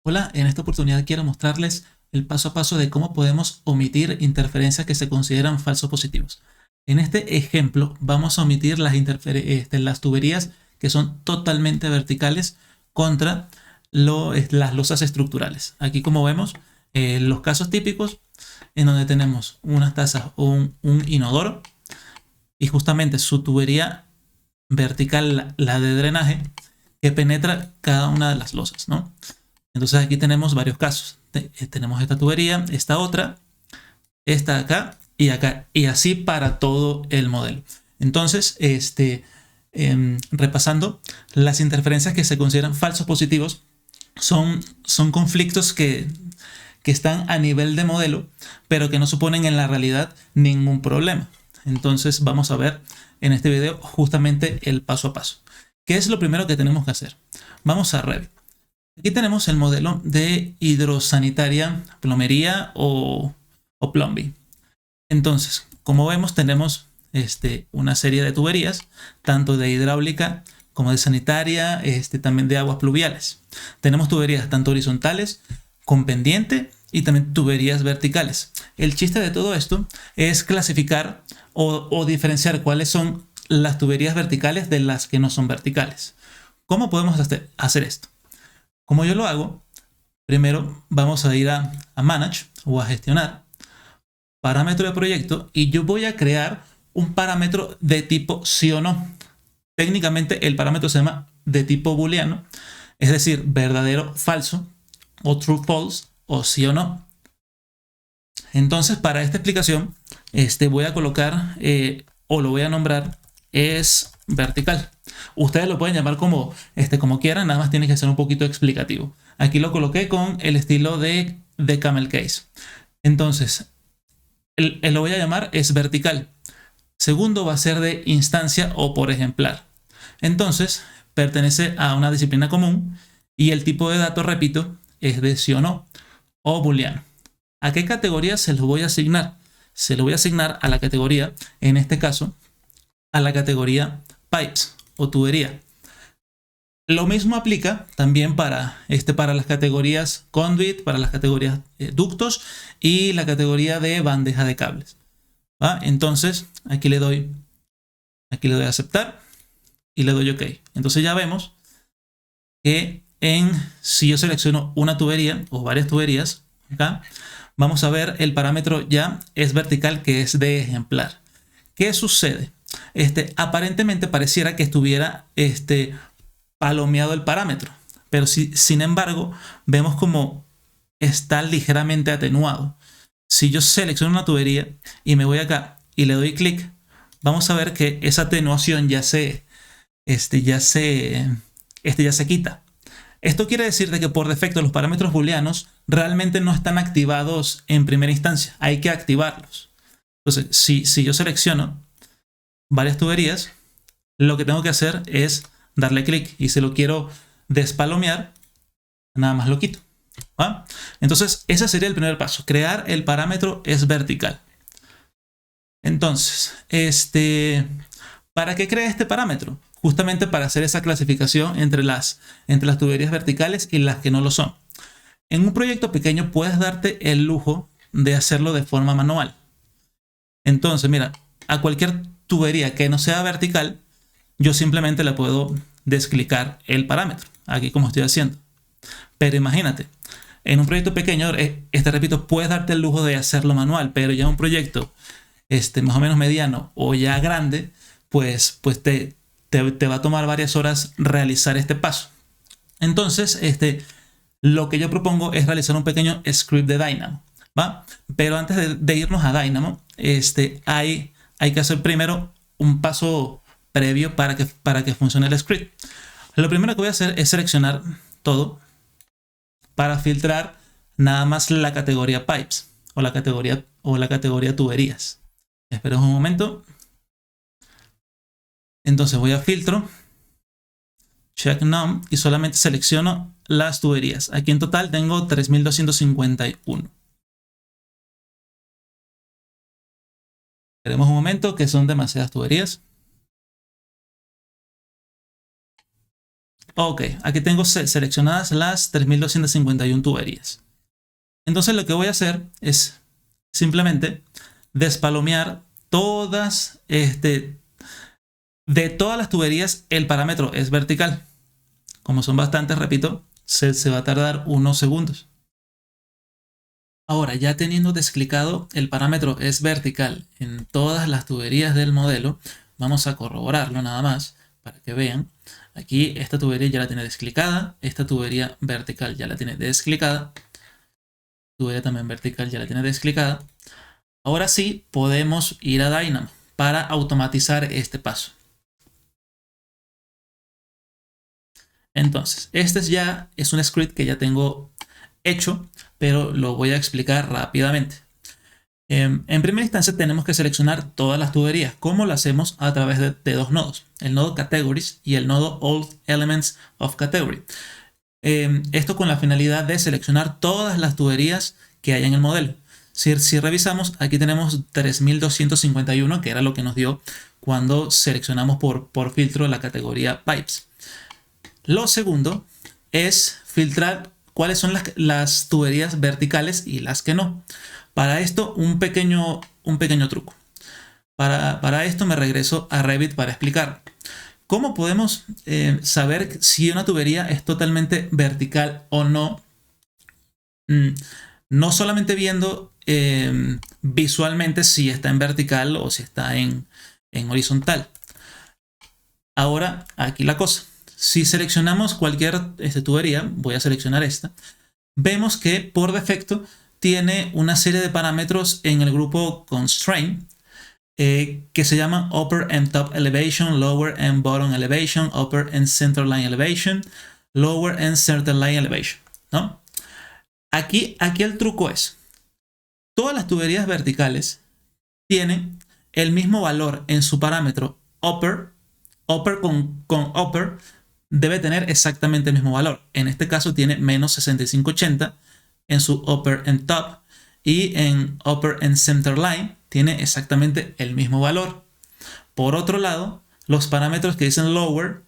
Hola, en esta oportunidad quiero mostrarles el paso a paso de cómo podemos omitir interferencias que se consideran falsos positivos. En este ejemplo vamos a omitir las tuberías que son totalmente verticales contra las losas estructurales. Aquí, como vemos, los casos típicos en donde tenemos unas tazas o un inodoro y justamente su tubería vertical, la de drenaje, que penetra cada una de las losas, ¿no? Entonces aquí tenemos varios casos. Tenemos esta tubería, esta otra, esta acá, y así para todo el modelo. Entonces, repasando, las interferencias que se consideran falsos positivos son conflictos que están a nivel de modelo, pero que no suponen en la realidad ningún problema. Entonces vamos a ver en este video justamente el paso a paso. ¿Qué es lo primero que tenemos que hacer? Vamos a Revit. Aquí tenemos el modelo de hidrosanitaria, plomería o plumbing. Entonces, como vemos, tenemos una serie de tuberías, tanto de hidráulica como de sanitaria, también de aguas pluviales. Tenemos tuberías tanto horizontales con pendiente y también tuberías verticales. El chiste de todo esto es clasificar o diferenciar cuáles son las tuberías verticales de las que no son verticales. ¿Cómo podemos hacer esto? Como yo lo hago, primero vamos a ir a Manage o a Gestionar, Parámetro de proyecto, y yo voy a crear un parámetro de tipo sí o no. Técnicamente el parámetro se llama de tipo booleano, es decir, verdadero, falso, o true, false, o sí o no. Entonces, para esta explicación, voy a colocar o lo voy a nombrar es vertical. Ustedes lo pueden llamar como quieran, nada más tiene que ser un poquito explicativo. Aquí lo coloqué con el estilo de camel case. Entonces, lo voy a llamar es vertical. Segundo va a ser de instancia o por ejemplar. Entonces, pertenece a una disciplina común y el tipo de dato, repito, es de sí o no o booleano. ¿A qué categoría se lo voy a asignar? Se lo voy a asignar a la categoría, en este caso, a la categoría pipes o tubería. Lo mismo aplica también para las categorías conduit, para las categorías ductos y la categoría de bandeja de cables. ¿Va? Entonces aquí le doy a aceptar y le doy OK. Entonces ya vemos que si yo selecciono una tubería o varias tuberías, acá vamos a ver el parámetro ya es vertical, que es de ejemplar. ¿Qué sucede? Aparentemente pareciera que estuviera palomeado el parámetro, pero sin embargo vemos como está ligeramente atenuado. Si yo selecciono una tubería y me voy acá y le doy clic, vamos a ver que esa atenuación ya se quita. Esto quiere decir de que por defecto los parámetros booleanos realmente no están activados en primera instancia, hay que activarlos. Entonces, si yo selecciono varias tuberías, lo que tengo que hacer es darle clic, y si lo quiero despalomear, nada más lo quito. ¿Va? Entonces, ese sería el primer paso, crear el parámetro es vertical. Entonces, ¿para qué crea este parámetro? Justamente para hacer esa clasificación entre las tuberías verticales y las que no lo son. En un proyecto pequeño puedes darte el lujo de hacerlo de forma manual. Entonces, mira, a cualquier tubería que no sea vertical, yo simplemente le puedo desclicar el parámetro, aquí como estoy haciendo. Pero imagínate, en un proyecto pequeño, repito, puedes darte el lujo de hacerlo manual, pero ya un proyecto más o menos mediano o ya grande, pues te va a tomar varias horas realizar este paso. Entonces, lo que yo propongo es realizar un pequeño script de Dynamo, ¿va? Pero antes de irnos a Dynamo, hay que hacer primero un paso previo para que funcione el script. Lo primero que voy a hacer es seleccionar todo para filtrar nada más la categoría pipes o la categoría tuberías. Espera un momento. Entonces voy a filtro, check none, y solamente selecciono las tuberías. Aquí en total tengo 3251. Esperemos un momento, que son demasiadas tuberías. Ok, aquí tengo seleccionadas las 3251 tuberías. Entonces lo que voy a hacer es simplemente despalomear todas, de todas las tuberías el parámetro es vertical. Como son bastantes, repito, se va a tardar unos segundos. Ahora, ya teniendo desclicado el parámetro es vertical en todas las tuberías del modelo, vamos a corroborarlo nada más para que vean. Aquí esta tubería ya la tiene desclicada, esta tubería vertical ya la tiene desclicada, tubería también vertical ya la tiene desclicada. Ahora sí podemos ir a Dynamo para automatizar este paso. Entonces, este ya es un script que ya tengo hecho, pero lo voy a explicar rápidamente. En primera instancia tenemos que seleccionar todas las tuberías. ¿Cómo lo hacemos? A través de dos nodos, el nodo Categories y el nodo All Elements of Category. Esto con la finalidad de seleccionar todas las tuberías que hay en el modelo. Si revisamos, aquí tenemos 3251, que era lo que nos dio cuando seleccionamos por filtro la categoría Pipes. Lo segundo es filtrar cuáles son las tuberías verticales y las que no. Para esto, un pequeño truco. Para esto me regreso a Revit para explicar. ¿Cómo podemos saber si una tubería es totalmente vertical o no? No solamente viendo visualmente si está en vertical o si está en horizontal. Ahora, aquí la cosa. Si seleccionamos cualquier tubería, voy a seleccionar esta, vemos que por defecto tiene una serie de parámetros en el grupo Constraint que se llaman Upper and Top Elevation, Lower and Bottom Elevation, Upper and Centerline Elevation, Lower and Centerline Elevation, ¿no? Aquí el truco es, todas las tuberías verticales tienen el mismo valor en su parámetro Upper con Upper, debe tener exactamente el mismo valor. En este caso tiene menos 6580 en su Upper and Top y en Upper and Centerline tiene exactamente el mismo valor. Por otro lado, los parámetros que dicen Lower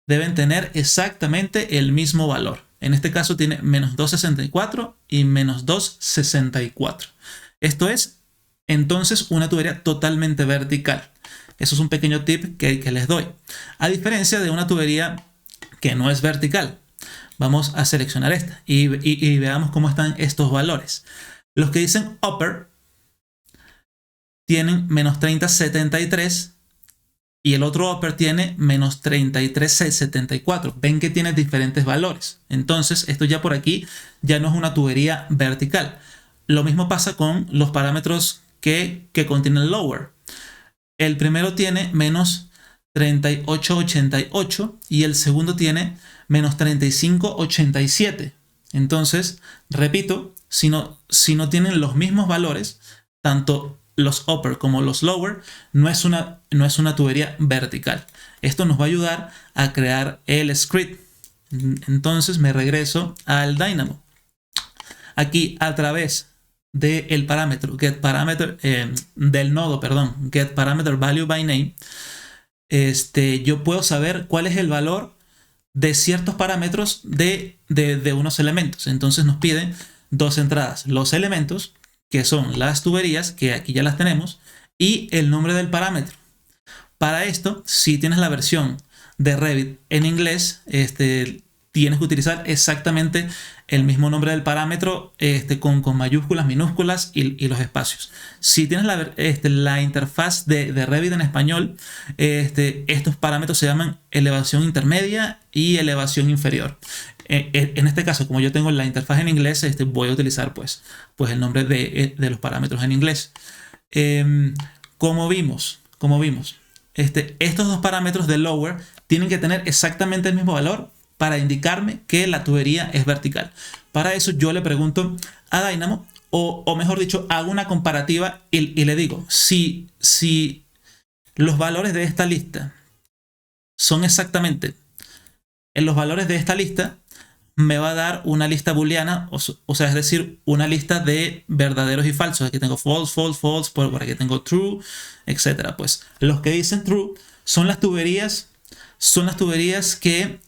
deben tener exactamente el mismo valor. En este caso tiene menos 264 y menos 264. Esto es entonces una tubería totalmente vertical. Eso es un pequeño tip que les doy. A diferencia de una tubería que no es vertical. Vamos a seleccionar esta y veamos cómo están estos valores. Los que dicen Upper tienen menos 3073 y el otro Upper tiene menos 3374. Ven que tiene diferentes valores. Entonces esto ya por aquí ya no es una tubería vertical. Lo mismo pasa con los parámetros que contienen Lower. El primero tiene menos 3888 y el segundo tiene menos 3587. Entonces, repito, si no tienen los mismos valores, tanto los upper como los lower, no es una tubería vertical. Esto nos va a ayudar a crear el script. Entonces me regreso al Dynamo. Aquí a través del parámetro del nodo, get parameter value by name, yo puedo saber cuál es el valor de ciertos parámetros de unos elementos. Entonces nos piden dos entradas, los elementos, que son las tuberías, que aquí ya las tenemos, y el nombre del parámetro. Para esto, si tienes la versión de Revit en inglés, tienes que utilizar exactamente el mismo nombre del parámetro con mayúsculas, minúsculas y los espacios. Si tienes la interfaz de Revit en español, estos parámetros se llaman elevación intermedia y elevación inferior. En este caso, como yo tengo la interfaz en inglés, voy a utilizar pues el nombre de los parámetros en inglés. Como vimos, estos dos parámetros de lower tienen que tener exactamente el mismo valor para indicarme que la tubería es vertical. Para eso yo le pregunto a Dynamo, o mejor dicho, hago una comparativa y le digo, si los valores de esta lista son exactamente en los valores de esta lista, me va a dar una lista booleana, o sea, es decir, una lista de verdaderos y falsos. Aquí tengo false, false, false, por aquí tengo true, etc. Pues los que dicen true son las tuberías son las tuberías que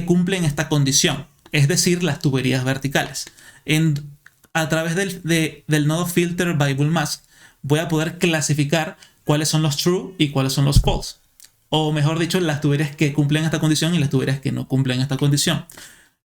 cumplen esta condición, es decir, las tuberías verticales. A través del nodo filter by boolmask voy a poder clasificar cuáles son los true y cuáles son los false. O mejor dicho, las tuberías que cumplen esta condición y las tuberías que no cumplen esta condición.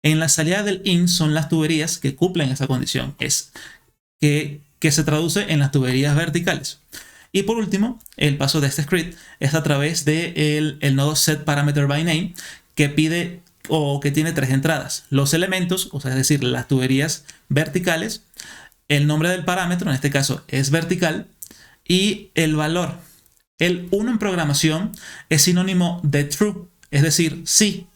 En la salida del in son las tuberías que cumplen esa condición, que se traduce en las tuberías verticales. Y por último, el paso de este script es a través del nodo setParameterByName, que pide o que tiene 3 entradas: los elementos, o sea, es decir, las tuberías verticales, el nombre del parámetro, en este caso es vertical, y el valor. El 1 en programación es sinónimo de true, es decir, sí,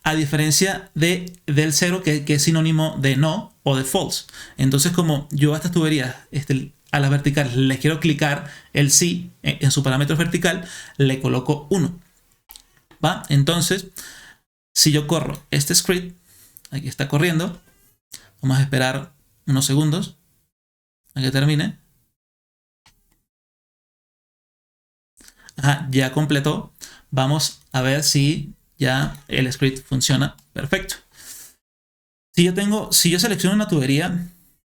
a diferencia del 0 que es sinónimo de no o de false. Entonces, como yo a estas tuberías, a las verticales, les quiero clicar el sí en su parámetro vertical, le coloco 1. ¿Va? Entonces, si yo corro este script, aquí está corriendo, vamos a esperar unos segundos a que termine. Ajá, ya completó. Vamos a ver si ya el script funciona perfecto. Si yo selecciono una tubería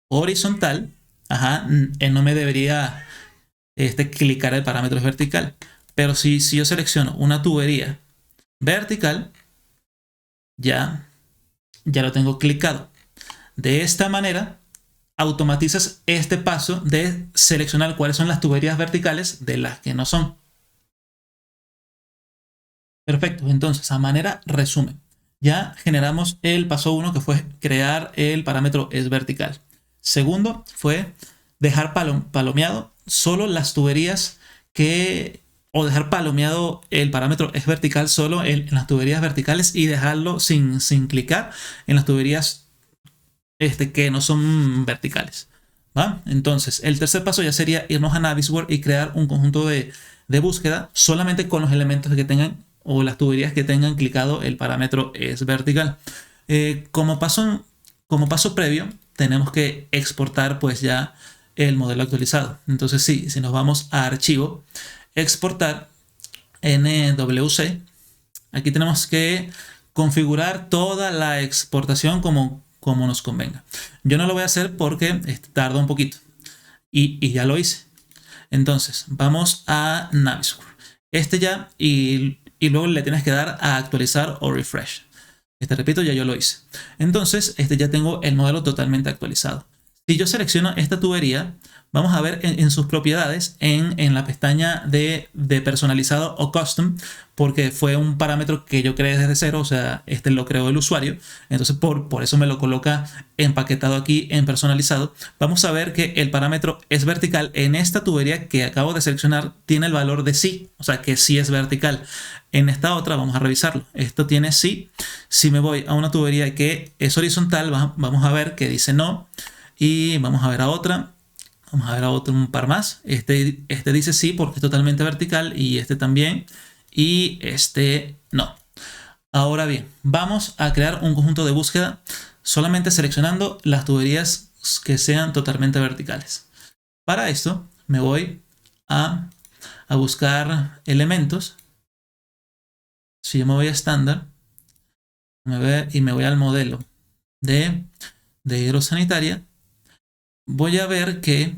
horizontal, no me debería clicar el parámetro vertical. Pero si yo selecciono una tubería vertical, ya lo tengo clicado. De esta manera automatizas este paso de seleccionar cuáles son las tuberías verticales de las que no son. Perfecto, entonces a manera resumen, ya generamos el paso 1, que fue crear el parámetro es vertical. Segundo fue dejar palomeado solo las tuberías o dejar palomeado el parámetro es vertical solo en las tuberías verticales y dejarlo sin clicar en las tuberías que no son verticales. ¿Va? Entonces, el tercer paso ya sería irnos a Navisworks y crear un conjunto de búsqueda solamente con los elementos que tengan o las tuberías que tengan clicado el parámetro es vertical. Como paso previo, tenemos que exportar pues ya el modelo actualizado. Entonces, si nos vamos a archivo, exportar NWC, aquí tenemos que configurar toda la exportación como nos convenga. Yo no lo voy a hacer porque tarda un poquito y ya lo hice. Entonces vamos a Navisworks, ya, y luego le tienes que dar a actualizar o refresh. Repito, ya yo lo hice. Entonces ya tengo el modelo totalmente actualizado. Si yo selecciono esta tubería, vamos a ver en sus propiedades, en la pestaña de personalizado o custom, porque fue un parámetro que yo creé desde cero, o sea, lo creó el usuario. Entonces, por eso me lo coloca empaquetado aquí en personalizado. Vamos a ver que el parámetro es vertical. En esta tubería que acabo de seleccionar tiene el valor de sí, o sea, que sí es vertical. En esta otra vamos a revisarlo. Esto tiene sí. Si me voy a una tubería que es horizontal, vamos a ver que dice no. Y vamos a ver a otra. Vamos a ver a otro, un par más. Este dice sí porque es totalmente vertical, y este también, y este no. Ahora bien, vamos a crear un conjunto de búsqueda solamente seleccionando las tuberías que sean totalmente verticales. Para esto me voy a buscar elementos. Si yo me voy a estándar y me voy al modelo de hidrosanitaria, voy a ver que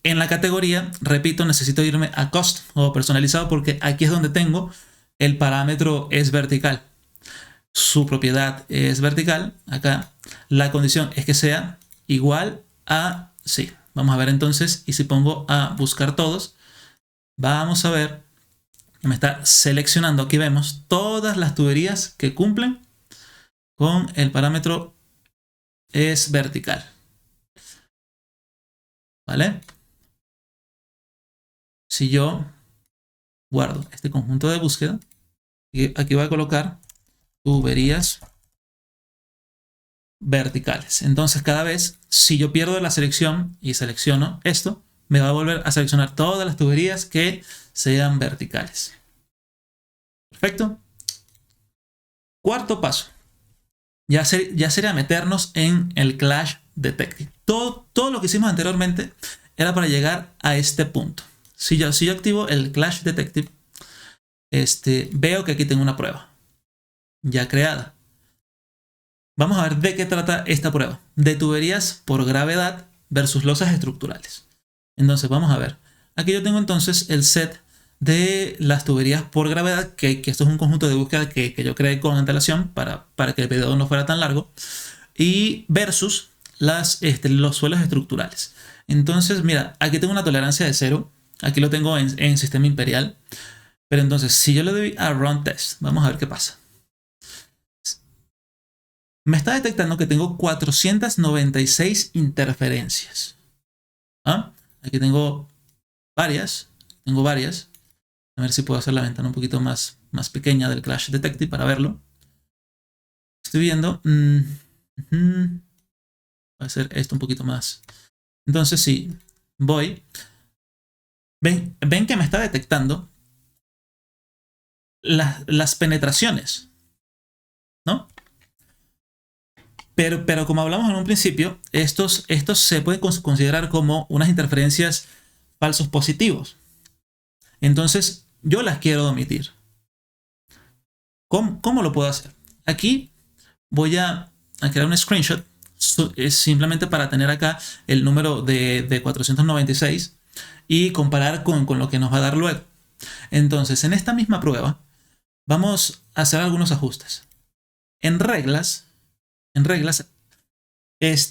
en la categoría, repito, necesito irme a custom o personalizado, porque aquí es donde tengo el parámetro es vertical. Su propiedad es vertical. Acá la condición es que sea igual a sí. Vamos a ver entonces, y si pongo a buscar todos, vamos a ver que me está seleccionando. Aquí vemos todas las tuberías que cumplen con el parámetro es vertical. ¿Vale? Si yo guardo este conjunto de búsqueda, y aquí voy a colocar tuberías verticales. Entonces, cada vez, si yo pierdo la selección y selecciono esto, me va a volver a seleccionar todas las tuberías que sean verticales. Perfecto. Cuarto paso. Ya sería meternos en el Clash Detective. Todo lo que hicimos anteriormente era para llegar a este punto. Si yo activo el Clash Detective, veo que aquí tengo una prueba ya creada. Vamos a ver de qué trata esta prueba. De tuberías por gravedad versus losas estructurales. Entonces vamos a ver. Aquí yo tengo entonces el set de las tuberías por gravedad, que esto es un conjunto de búsqueda que yo creé con antelación para que el video no fuera tan largo, y versus los suelos estructurales. Entonces, mira, aquí tengo una tolerancia de 0. Aquí lo tengo en sistema imperial. Pero entonces, si yo le doy a Run Test, vamos a ver qué pasa. Me está detectando que tengo 496 interferencias. ¿Ah? Aquí tengo varias. A ver si puedo hacer la ventana un poquito más pequeña del Clash Detective para verlo. Estoy viendo. Voy a hacer esto un poquito más. Entonces, sí, voy. Ven que me está detectando las penetraciones, ¿no? Pero como hablamos en un principio, estos se pueden considerar como unas interferencias falsos positivos. Entonces, yo las quiero omitir. ¿Cómo lo puedo hacer? Aquí voy a crear un screenshot, es simplemente para tener acá el número de 496 y comparar con lo que nos va a dar luego. Entonces, en esta misma prueba, vamos a hacer algunos ajustes. En reglas,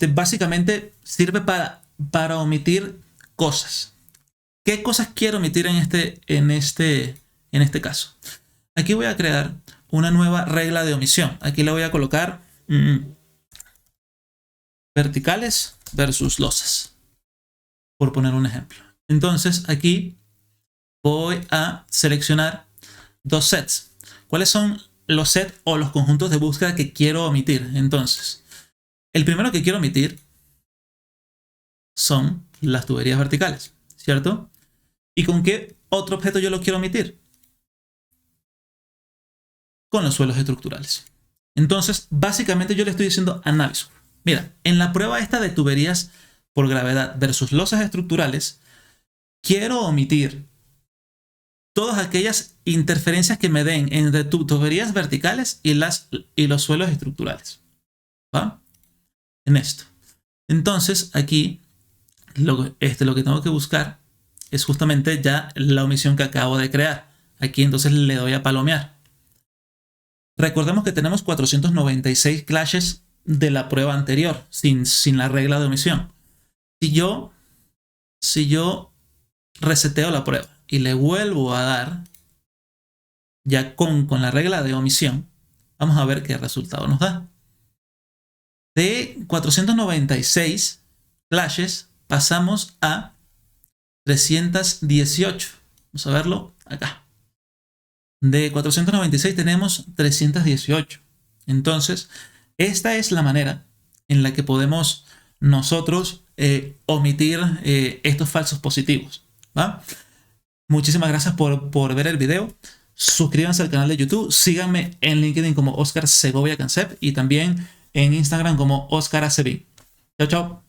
básicamente sirve para omitir cosas. ¿Qué cosas quiero omitir en este caso? Aquí voy a crear una nueva regla de omisión. Aquí le voy a colocar verticales versus losas, por poner un ejemplo. Entonces aquí voy a seleccionar dos sets. ¿Cuáles son los sets o los conjuntos de búsqueda que quiero omitir? Entonces, el primero que quiero omitir son las tuberías verticales, ¿cierto? ¿Y con qué otro objeto yo lo quiero omitir? Con los suelos estructurales. Entonces, básicamente yo le estoy diciendo a Navisworks, mira, en la prueba esta de tuberías por gravedad versus losas estructurales, quiero omitir todas aquellas interferencias que me den entre tuberías verticales y los suelos estructurales. ¿Va? En esto. Entonces, aquí lo que tengo que buscar es justamente ya la omisión que acabo de crear. Aquí entonces le doy a palomear. Recordemos que tenemos 496 clashes de la prueba anterior, sin la regla de omisión. Si yo reseteo la prueba y le vuelvo a dar ya con la regla de omisión, vamos a ver qué resultado nos da. De 496 clashes pasamos a 318. Vamos a verlo acá. De 496 tenemos 318. Entonces, esta es la manera en la que podemos nosotros omitir estos falsos positivos. ¿Va? Muchísimas gracias por ver el video. Suscríbanse al canal de YouTube. Síganme en LinkedIn como Oscar Segovia Cancep y también en Instagram como Oscar ACB. Chao, chao.